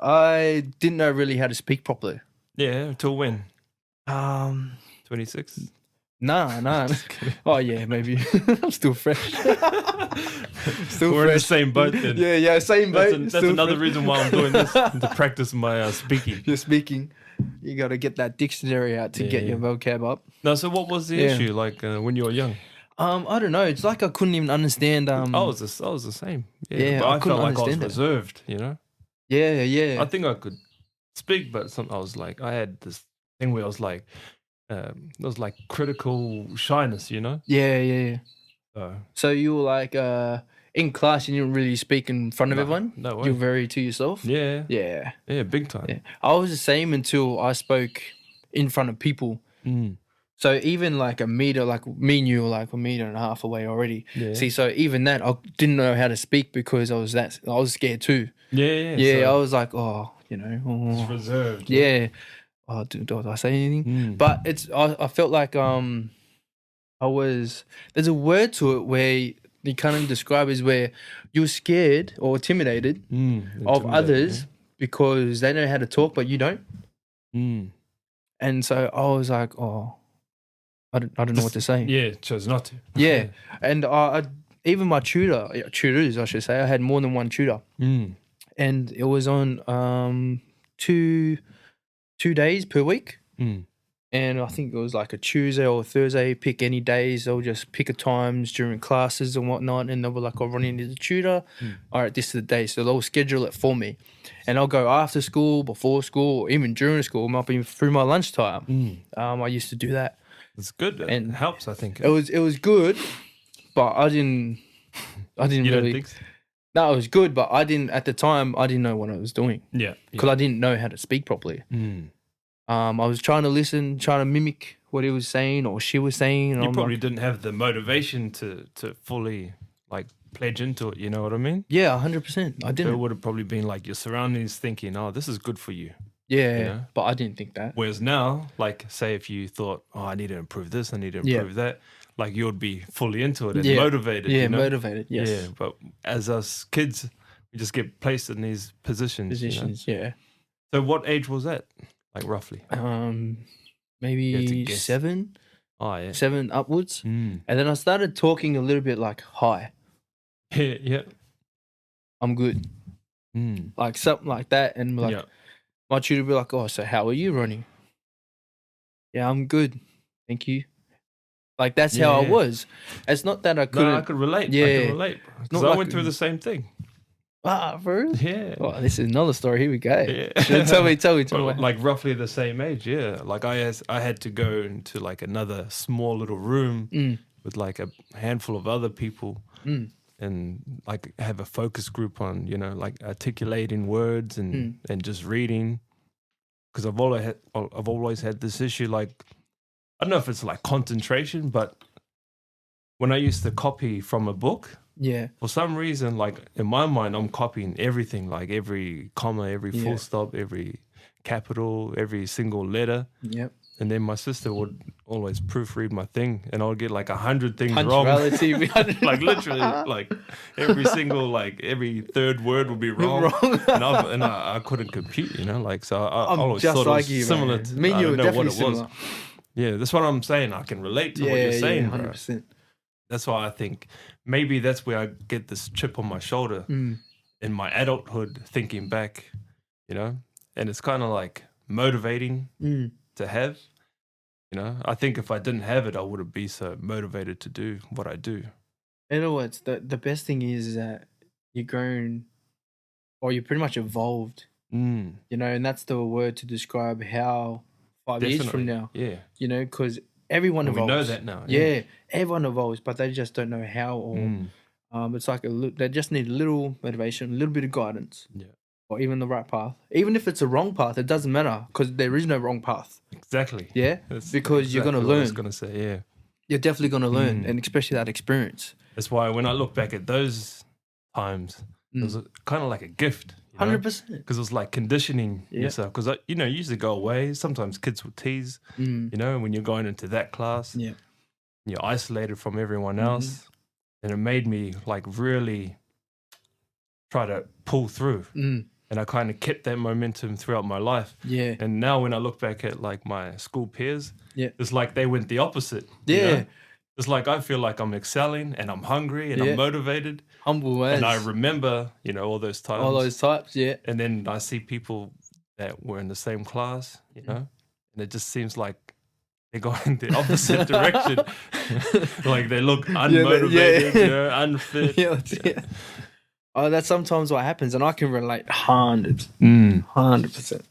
I didn't know really how to speak properly. Yeah, till when? Um, 26? nah. Oh yeah, maybe. I'm still fresh. Still We're in the fresh. same boat then. Yeah, same boat. That's still another fresh. reason why I'm doing this, to practice my speaking. You're speaking. You got to get that dictionary out to get your vocab up. No, so what was the issue like when you were young? I don't know. It's like I couldn't even understand. I was the same. Yeah, but I I couldn't felt like I was understand it. reserved, you know? Yeah. I think I could speak, but I was like, I had this thing where I was like, it was like critical shyness, you know? Yeah. So, So you were like in class, you didn't really speak in front of everyone. No way. You're very to yourself. Yeah, big time. Yeah. I was the same until I spoke in front of people. So even like a meter, like me and you were like a meter and a half away already. Yeah. See, so even that, I didn't know how to speak because I was scared too. Yeah. I was like, It's reserved. Yeah. Oh, do I say anything? But I felt like there's a word to it where you kind of describe is where you're scared or intimidated of others because they know how to talk, but you don't. And so I was like, I don't know what to say. Yeah, chose not to. Yeah. And I even my tutors, I should say, I had more than one tutor. And it was on 2 days per week. And I think it was like a Tuesday or a Thursday, pick any days. They'll just pick a times during classes and whatnot. And they'll be like, Ronnie needs a tutor. All right, this is the day. So they'll schedule it for me. And I'll go after school, before school, or even during school, might be through my lunchtime. I used to do that. It's good. And it helps, I think. It was good, but I didn't you really. Don't think so? No, it was good, but I didn't know what I was doing. Yeah. Because I didn't know how to speak properly. I was trying to listen, trying to mimic what he was saying or she was saying. And you probably didn't have the motivation to fully like pledge into it. You know what I mean? Yeah, 100%. I didn't. It would have probably been like your surroundings thinking, "Oh, this is good for you." Yeah, you know? But I didn't think that. Whereas now, like, say if you thought, "Oh, I need to improve this, I need to improve that," like you would be fully into it and motivated. Yeah, you know? motivated. Yes. Yeah, but as us kids, we just get placed in these positions. Yeah. So, what age was that? Like roughly? Maybe 7. Oh yeah, 7 upwards. And then I started talking a little bit like, "Hi." Yeah. I'm good. Like something like that. And like my tutor would be like, "Oh, so how are you, Ronnie?" "Yeah, I'm good. Thank you." Like that's how I was. It's not that I couldn't. No, I could relate. Yeah. I could relate. Because I went through the same thing. For real? Yeah. Oh, this is another story. Here we go. Yeah. Tell me. Like roughly the same age, yeah. Like I had to go into like another small little room with like a handful of other people and like have a focus group on, you know, like articulating words and just reading. Because I've always had this issue, like, I don't know if it's like concentration, but when I used to copy from a book, for some reason, like in my mind, I'm copying everything, like every comma, every full stop, every capital, every single letter. Yep. And then my sister would always proofread my thing, and I would get like 100 things wrong. Like literally, like every single, like every third word would be wrong. And I couldn't compute, you know, like, so I always just thought like it was you, similar man. to, Me and I you don't were know definitely what it was. similar. Yeah, that's what I'm saying. I can relate to what you're saying, 100%. bro. That's why I think maybe that's where I get this chip on my shoulder in my adulthood, thinking back, you know, and it's kind of like motivating to have, you know. I think if I didn't have it, I wouldn't be so motivated to do what I do. You know what? The best thing is that you're grown or you're pretty much evolved, you know, and that's the word to describe how 5 years from now, you know, because everyone evolves. We know that now. Yeah, everyone evolves, but they just don't know how. Or it's like they just need a little motivation, a little bit of guidance, or even the right path. Even if it's a wrong path, it doesn't matter because there is no wrong path. Exactly. Yeah, because you're gonna learn. I was gonna say, you're definitely gonna learn, and especially that experience. That's why when I look back at those times, it was kind of like a gift. 100%. Because it was like conditioning yourself. Because, you know, you used to go away. Sometimes kids would tease, you know, when you're going into that class. Yeah. You're isolated from everyone else. And it made me like really try to pull through. And I kind of kept that momentum throughout my life. Yeah. And now when I look back at like my school peers, it's like they went the opposite. Yeah. You know? It's like I feel like I'm excelling and I'm hungry and I'm motivated. Humble as. And I remember, you know, all those times. All those types, yeah. And then I see people that were in the same class, you know, and it just seems like they're going the opposite direction. Like they look unmotivated, you know, unfit. Yeah. Oh, that's sometimes what happens, and I can relate 100%.